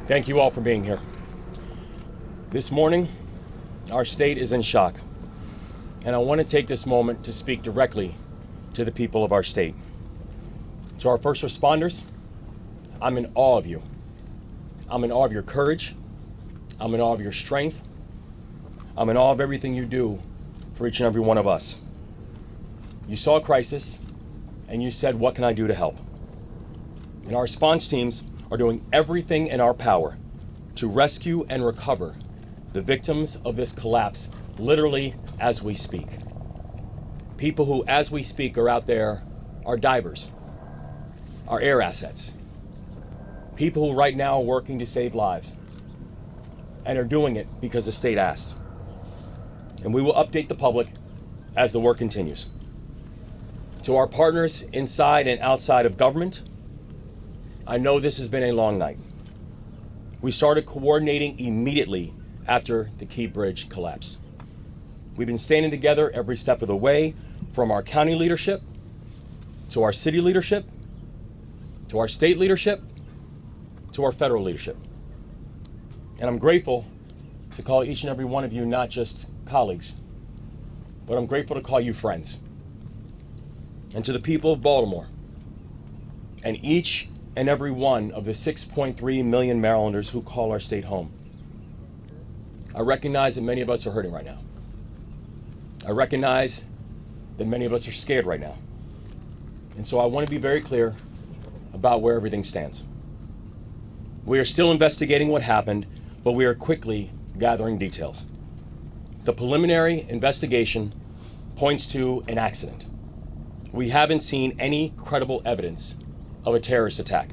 Thank you all for being here. This morning, our state is in shock, and I want to take this moment to speak directly to the people of our state. To our first responders, I'm in awe of you. I'm in awe of your courage. I'm in awe of your strength. I'm in awe of everything you do for each and every one of us. You saw a crisis, and you said, "What can I do to help?" And our response teams are doing everything in our power to rescue and recover the victims of this collapse, literally as we speak. People who, as we speak, are out there are divers, are air assets. People who right now are working to save lives and are doing it because the state asked. And we will update the public as the work continues. To our partners inside and outside of government, I know this has been a long night. We started coordinating immediately after the Key Bridge collapsed. We've been standing together every step of the way, from our county leadership, to our city leadership, to our state leadership, to our federal leadership. And I'm grateful to call each and every one of you not just colleagues, but I'm grateful to call you friends. And to the people of Baltimore, and each and every one of the 6.3 million Marylanders who call our state home, I recognize that many of us are hurting right now. I recognize that many of us are scared right now. And so I want to be very clear about where everything stands. We are still investigating what happened, but we are quickly gathering details. The preliminary investigation points to an accident. We haven't seen any credible evidence of a terrorist attack.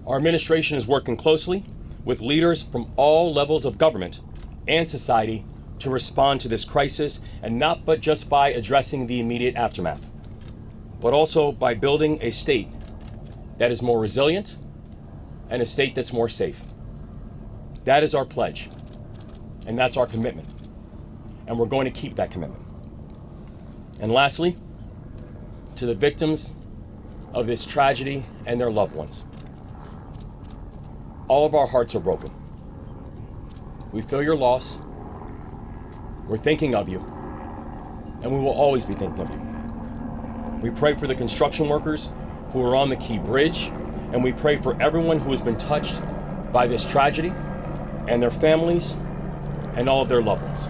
Our administration is working closely with leaders from all levels of government and society to respond to this crisis, and not but just by addressing the immediate aftermath, but also by building a state that is more resilient and a state that's more safe. That is our pledge, and that's our commitment, and we're going to keep that commitment. And lastly, to the victims of this tragedy and their loved ones, all of our hearts are broken. We feel your loss. We're thinking of you, and we will always be thinking of you. We pray for the construction workers who are on the Key Bridge, and we pray for everyone who has been touched by this tragedy, and their families, and all of their loved ones.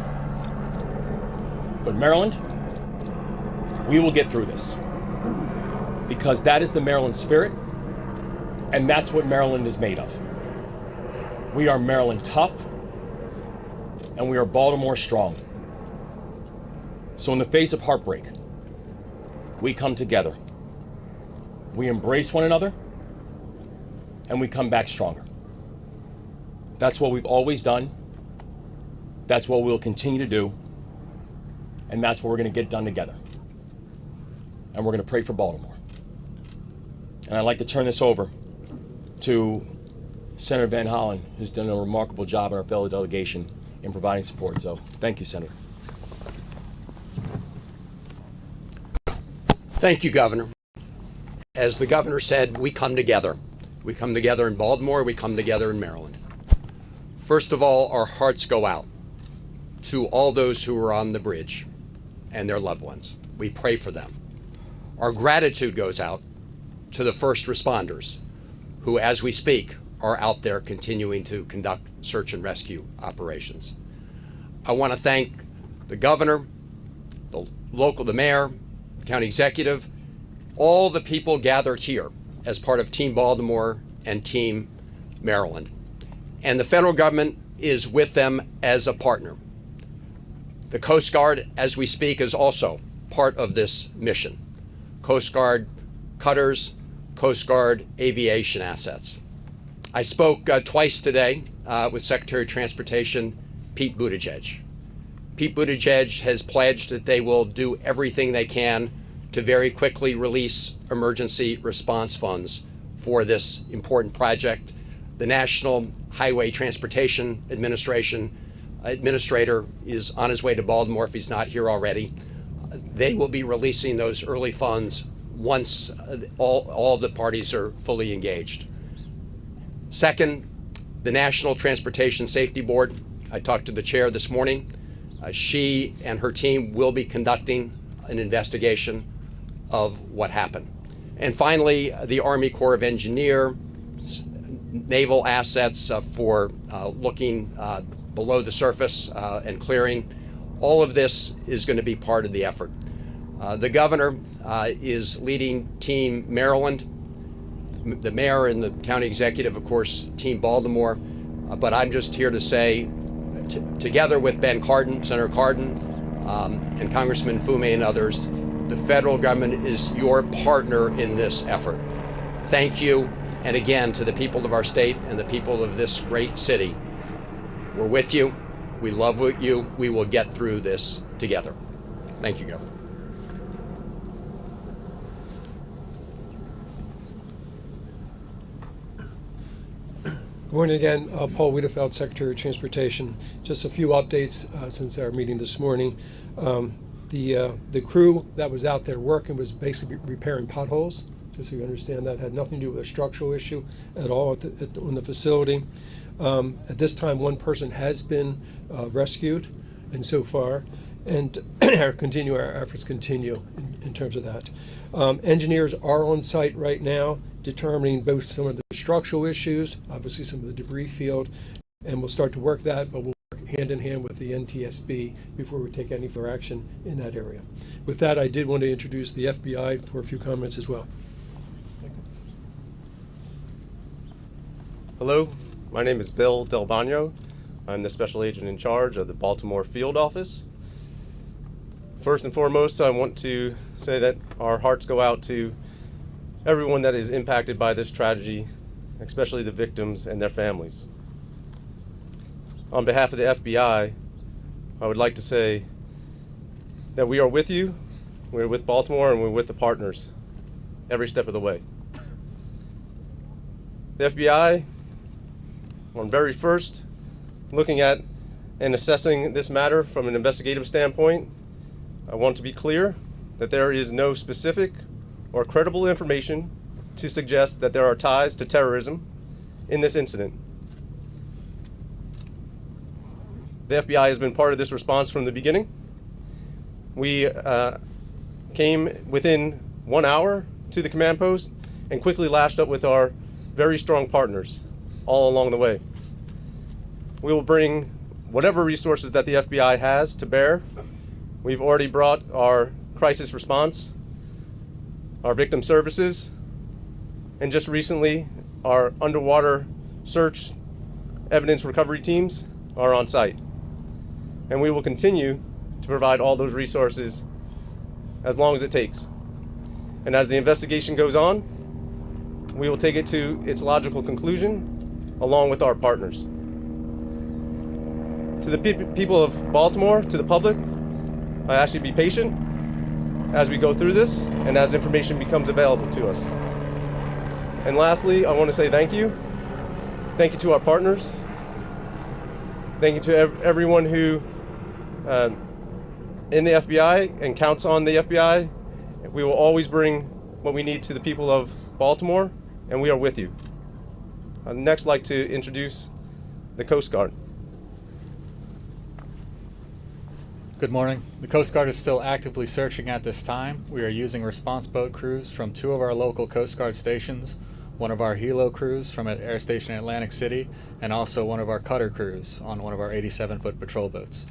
But Maryland, we will get through this, because that is the Maryland spirit, and that's what Maryland is made of. We are Maryland tough, and we are Baltimore strong. So in the face of heartbreak, we come together. We embrace one another, and we come back stronger. That's what we've always done. That's what we'll continue to do. And that's what we're going to get done together. And we're going to pray for Baltimore. And I'd like to turn this over to Senator Van Hollen, who's done a remarkable job in our fellow delegation in providing support. So thank you, Senator. Thank you, Governor. As the governor said, we come together. We come together in Baltimore, we come together in Maryland. First of all, our hearts go out to all those who are on the bridge and their loved ones. We pray for them. Our gratitude goes out to the first responders who, as we speak, are out there continuing to conduct search and rescue operations. I want to thank the governor, the mayor, the county executive, all the people gathered here as part of Team Baltimore and Team Maryland. And the federal government is with them as a partner. The Coast Guard, as we speak, is also part of this mission. Coast Guard cutters, Coast Guard aviation assets. I spoke twice today with Secretary of Transportation Pete Buttigieg. Pete Buttigieg has pledged that they will do everything they can to very quickly release emergency response funds for this important project. The National Highway Transportation Administrator is on his way to Baltimore if he's not here already. They will be releasing those early funds once all the parties are fully engaged. Second, The National Transportation Safety Board, I talked to the chair this morning. She and her team will be conducting an investigation of what happened. And finally, the Army Corps of Engineers, naval assets for looking below the surface and clearing. All of this is going to be part of the effort. The governor is leading Team Maryland, the mayor and the county executive, of course, Team Baltimore. But I'm just here to say, together with Ben Cardin, Senator Cardin, and Congressman Fume and others, the federal government is your partner in this effort. Thank you. And again, to the people of our state and the people of this great city, we're with you. We love you. We will get through this together. Thank you, Governor. Good morning again. Paul Wiedefeld, Secretary of Transportation. Just a few updates since our meeting this morning. The crew that was out there working was basically repairing potholes. Just so you understand, that had nothing to do with a structural issue at all on the facility. At this time, one person has been rescued, and so far, and our efforts continue in terms of that. Engineers are on site right now, determining both some of the structural issues, obviously some of the debris field, and we'll start to work that, but we'll work hand in hand with the NTSB before we take any further action in that area. With that, I did want to introduce the FBI for a few comments as well. Hello, my name is Bill Del Bagno. I'm the special agent in charge of the Baltimore field office. First and foremost, I want to say that our hearts go out to everyone that is impacted by this tragedy, especially the victims and their families. On behalf of the FBI, I would like to say that we are with you, we're with Baltimore, and we're with the partners every step of the way. The FBI, on very first looking at and assessing this matter from an investigative standpoint, I want to be clear that there is no specific or credible information to suggest that there are ties to terrorism in this incident. The FBI has been part of this response from the beginning. We came within 1 hour to the command post and quickly lashed up with our very strong partners all along the way. We will bring whatever resources that the FBI has to bear. We've already brought our crisis response, our victim services, and just recently, our underwater search evidence recovery teams are on site. And we will continue to provide all those resources as long as it takes. And as the investigation goes on, we will take it to its logical conclusion along with our partners. To the people of Baltimore, to the public, I ask you to be patient as we go through this and as information becomes available to us. And lastly, I want to say thank you. Thank you to our partners. Thank you to everyone who in the FBI and counts on the FBI. We will always bring what we need to the people of Baltimore, and we are with you. I'd next like to introduce the Coast Guard. Good morning. The Coast Guard is still actively searching at this time. We are using response boat crews from 2 of our local Coast Guard stations, one of our helo crews from an air station in Atlantic City, and also one of our cutter crews on one of our 87-foot patrol boats.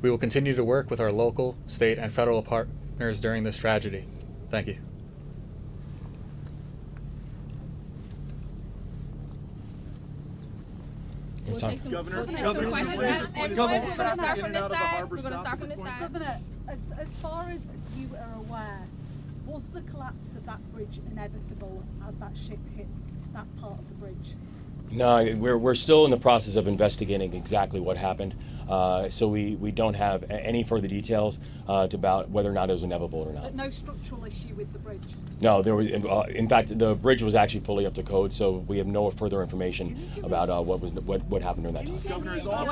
We will continue to work with our local, state, and federal partners during this tragedy. Thank you. We'll take some questions. Everyone, we're going to start from this side. We're going to start from this side. Governor, as far as you are aware, was the collapse of that bridge inevitable as that ship hit that part of the bridge? No, we're still in the process of investigating exactly what happened. So we don't have any further details about whether or not it was inevitable or not. But no structural issue with the bridge? No, there was. In fact, the bridge was actually fully up to code, so we have no further information about what happened during that time. Governor, is all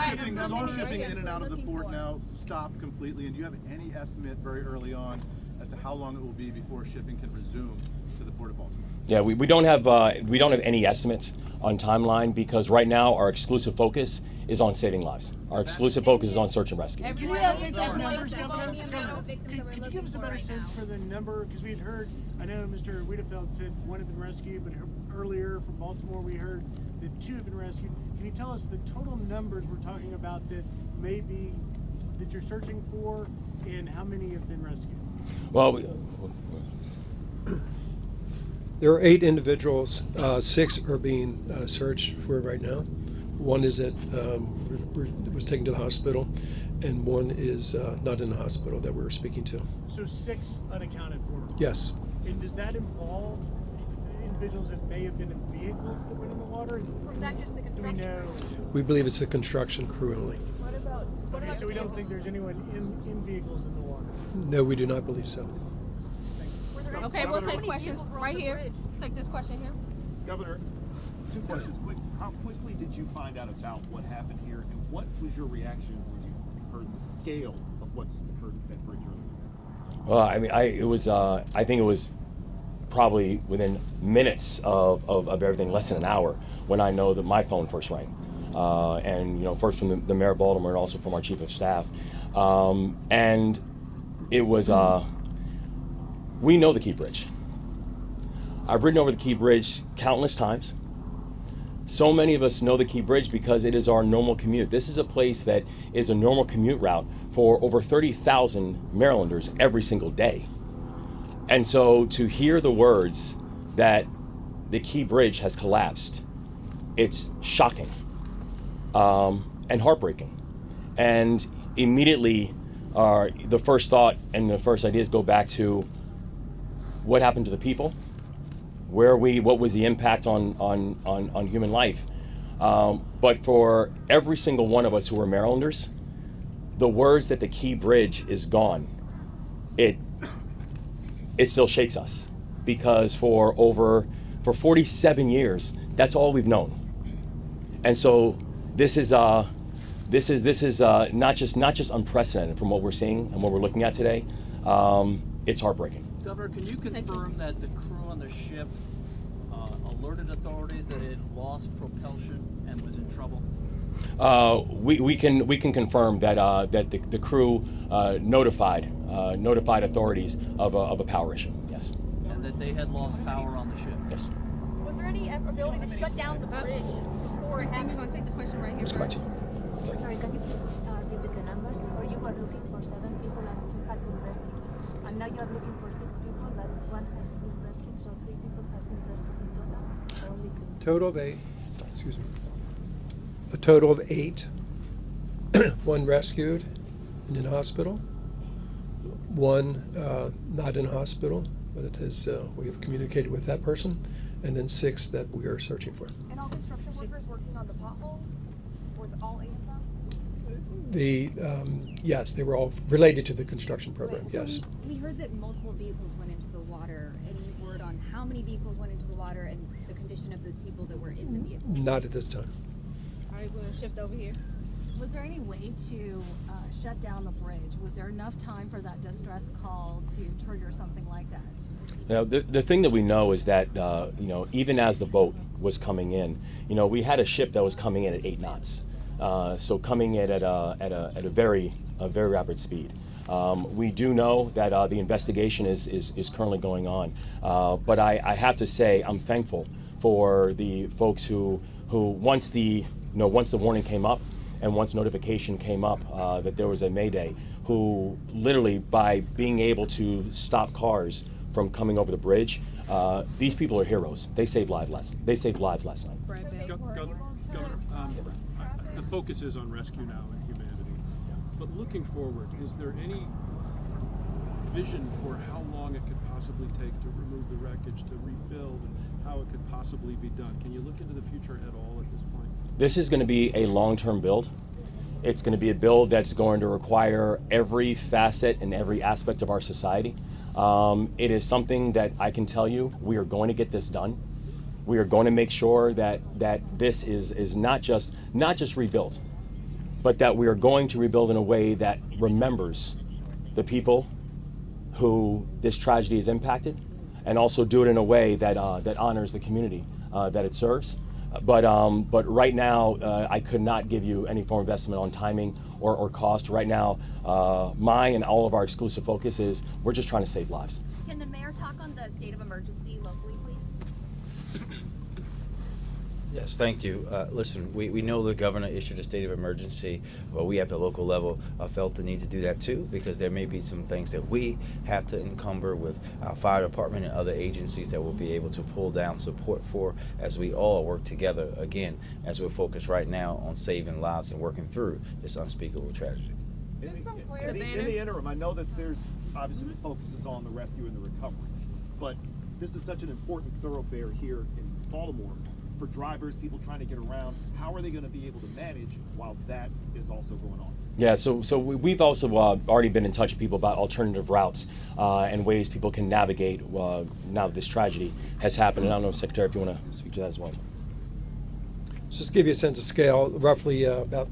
shipping in and out of the port now stopped completely? And do you have any estimate very early on as to how long it will be before shipping can resume to the Port of Baltimore? Yeah, we don't have any estimates on timeline because right now our exclusive focus is on saving lives. Our exclusive focus is on search and rescue. Everyone else is numbers, Could you give us a better sense for the number? Because we had heard, I know Mr. Wiedefeld said one had been rescued, but earlier from Baltimore we heard that 2 have been rescued. Can you tell us the total numbers we're talking about that that you're searching for, and how many have been rescued? Well, There are 8 individuals. 6 are being searched for right now. 1 is was taken to the hospital, and 1 is not in the hospital that we're speaking to. So 6 unaccounted for. Yes. And does that involve individuals that may have been in vehicles that went in the water? Or is that just the Do we construction? know? We believe it's the construction crew only. Okay, so we don't think there's anyone in vehicles in the water. No, we do not believe so. Okay, we'll take questions right here. Take this question here. Governor, 2 questions. How quickly did you find out about what happened here, and what was your reaction when you heard the scale of what just occurred at that bridge earlier? well, I mean, I think it was probably within minutes of everything, less than an hour, when I know that my phone first rang. And first from the mayor of Baltimore and also from our chief of staff. And it was, we know the Key Bridge. I've ridden over the Key Bridge countless times. So many of us know the Key Bridge because it is our normal commute. This is a place that is a normal commute route for over 30,000 Marylanders every single day. And so to hear the words that the Key Bridge has collapsed, it's shocking and heartbreaking. And immediately the first thought and the first ideas go back to what happened to the people, what was the impact on human life. But for every single one of us who are Marylanders, the words that the Key Bridge is gone, it still shakes us, because for 47 years, that's all we've known. And so this is not just unprecedented from what we're seeing and what we're looking at today. It's heartbreaking. Governor, can you confirm that the crew on the ship alerted authorities that it lost propulsion and was in trouble? We can confirm that the crew notified authorities of a power issue. Yes. And that they had lost power on the ship? Yes. Was there any ability to shut down the bridge? Christine, we're going to take the question right here. Sorry. Sorry, can you please repeat the numbers? Before you were looking for 7 people and 2 had been rescued. And now you are looking for 6 people, but 1 has been rescued, so 3 people has been rescued in total, or only 2? Total of 8. Excuse me. A total of 8. 1 rescued and in hospital. 1 not in hospital, but it is we have communicated with that person, and then 6 that we are searching for. And all construction workers working on the pothole? Or all 8 of them? Yes, they were all related to the construction program. Yes. We heard that multiple vehicles went into the water. Any word on how many vehicles went into the water and the condition of those people that were in the vehicle? Not at this time. All right, we're going to shift over here. Was there any way to shut down the bridge? Was there enough time for that distress call to trigger something like that? The thing that we know is that even as the boat was coming in, we had a ship that was coming in at 8 knots, so coming in at a very rapid speed. We do know that the investigation is currently going on, but I have to say I'm thankful for the folks who once the warning came up and once notification came up that there was a mayday, who literally, by being able to stop cars from coming over the bridge, these people are heroes. They saved lives last night. Governor, the focus is on rescue now and humanity. But looking forward, is there any vision for how long it could possibly take to remove the wreckage, to rebuild, and how it could possibly be done? Can you look into the future at all at this point? This is going to be a long-term build. It's going to be a build that's going to require every facet and every aspect of our society. It is something that I can tell you, we are going to get this done. We are going to make sure that this is not just rebuilt, but that we are going to rebuild in a way that remembers the people who this tragedy has impacted, and also do it in a way that that honors the community that it serves. But right now, I could not give you any form of estimate on timing or cost. Right now, my and all of our exclusive focus is we're just trying to save lives. Can the mayor talk on the state of emergency locally, please? Yes, thank you. Listen, we know the governor issued a state of emergency, but we at the local level felt the need to do that too, because there may be some things that we have to encumber with our fire department and other agencies that we'll be able to pull down support for as we all work together, again, as we're focused right now on saving lives and working through this unspeakable tragedy. In the interim, I know that there's obviously the focus is on the rescue and the recovery, but this is such an important thoroughfare here in Baltimore. For drivers, people trying to get around, how are they going to be able to manage while that is also going on? Yeah, so we've also already been in touch with people about alternative routes and ways people can navigate now that this tragedy has happened. And I don't know, Secretary, if you want to speak to that as well. Just to give you a sense of scale, roughly about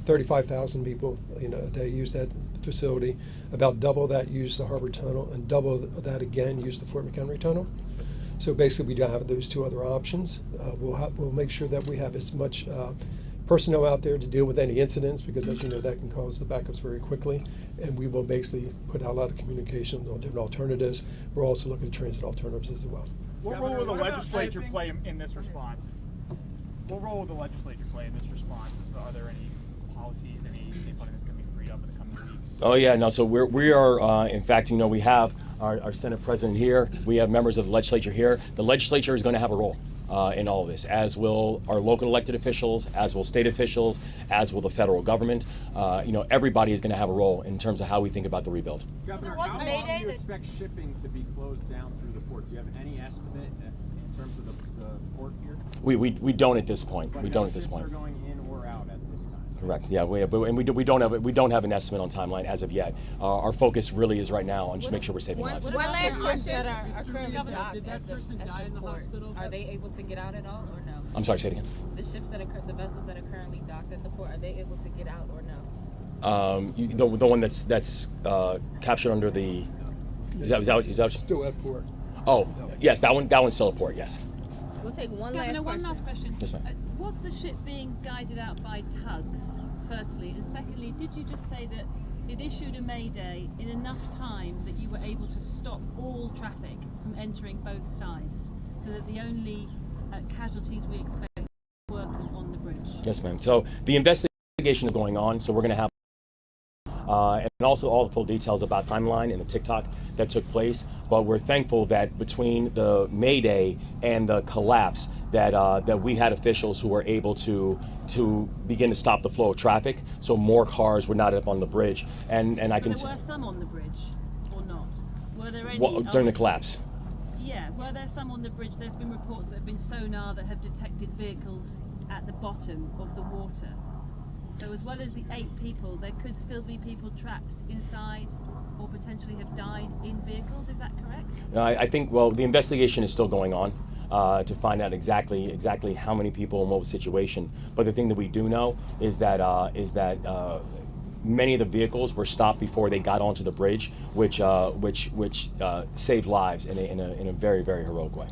35,000 people a day use that facility. About double that use the Harbor Tunnel, and double that again use the Fort McHenry Tunnel. So basically, we do have those two other options. We'll make sure that we have as much personnel out there to deal with any incidents, because as you know, that can cause the backups very quickly. And we will basically put out a lot of communication on different alternatives. We're also looking at transit alternatives as well. What role will the legislature play in this response? What role will the legislature play in this response? Are there any policies, any state funding that's going to be freed up in the coming weeks? Oh yeah, no. So we are in fact, we have our Senate President here. We have members of the legislature here. The legislature is going to have a role in all of this, as will our local elected officials, as will state officials, as will the federal government. Everybody is going to have a role in terms of how we think about the rebuild. Governor, how long do you expect shipping to be closed down through the port? Do you have any estimate in terms of the port here? We don't at this point. We don't at this point. Ships are going in or out at this time? Correct. Yeah, we don't have an estimate on timeline as of yet. Our focus really is right now on just make sure we're saving lives. One last question. Did that person die in the hospital? Are they able to get out at all, or no? I'm sorry, say it again. The ships the vessels that are currently docked at the port, are they able to get out or no? The one that's captured under the is that Still at port. Oh, yes, that one's still at port. Yes. We'll take one last question. Yes, ma'am. Was the ship being guided out by tugs, firstly? And secondly, did you just say that it issued a mayday in enough time that you were able to stop all traffic from entering both sides, so that the only casualties we expect were workers on the bridge? Yes, ma'am. So the investigation is going on, so we're going to have and also all the full details about timeline and the TikTok that took place. But we're thankful that between the Mayday and the collapse that we had officials who were able to begin to stop the flow of traffic, so more cars were not up on the bridge. And I can. There were some on the bridge, or not? Were there any during the collapse? Yeah, were there some on the bridge? There have been reports that have been sonar that have detected vehicles at the bottom of the water. So as well as the 8 people, there could still be people trapped inside or potentially have died in vehicles. Is that correct? I think, the investigation is still going on to find out exactly how many people in what situation. But the thing that we do know is that many of the vehicles were stopped before they got onto the bridge, which saved lives in a very, very heroic way.